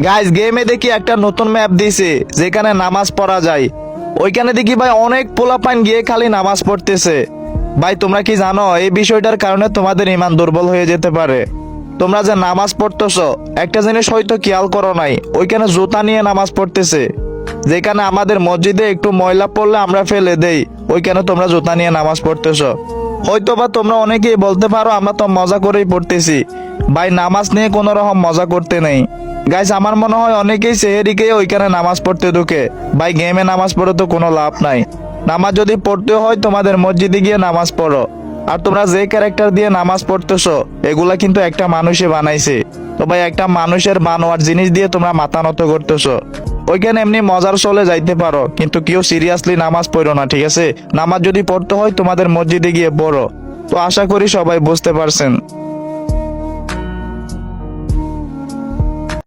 Guys গেমে দেখি একটা নতুন ম্যাপ দিছে যেখানে নামাজ পড়া যায়। ওইখানে দেখি ভাই অনেক পোলাপাইন গিয়ে খালি নামাজ পড়তেছে। ভাই তোমরা কি জানো এই বিষয়টার কারণে তোমাদের ঈমান দুর্বল হয়ে যেতে পারে। তোমরা যে নামাজ পড়তেছো একটা জিনিস হয়তো খেয়াল করো নাই, ওইখানে জুতা নিয়ে নামাজ পড়তেছে। যেখানে আমাদের মসজিদে একটু ময়লা পড়লে আমরা ফেলে দেই, ওইখানে তোমরা জুতা নিয়ে নামাজ পড়তেছো। হয়তো বা তোমরা অনেকেই বলতে পারো আমরা তো মজা করেই পড়তেছি। ভাই নামাজ নিয়ে কোনো রকম মজা করতে নেই। গাইস আমার মনে হয় অনেকেই সেহেরিকে ওইখানে নামাজ পড়তে ঢুকে। ভাই গেমে নামাজ পড়ে তো কোনো লাভ নাই। নামাজ যদি পড়তে হয় তোমাদের মসজিদে গিয়ে নামাজ পড়ো। আর তোমরা যে ক্যারেক্টার দিয়ে নামাজ পড়তেছো এগুলা কিন্তু একটা মানুষে বানাইছে। তো ভাই একটা মানুষের বানোয়ার জিনিস দিয়ে তোমরা মাথা নত করতেছো। ওইখানে এমনি মজার চলে যাইতে পারো, কিন্তু কেউ সিরিয়াসলি নামাজ পড়ো না, ঠিক আছে? নামাজ যদি পড়তে হয় তোমাদের মসজিদে গিয়ে পড়ো। তো আশা করি সবাই বুঝতে পারছেন।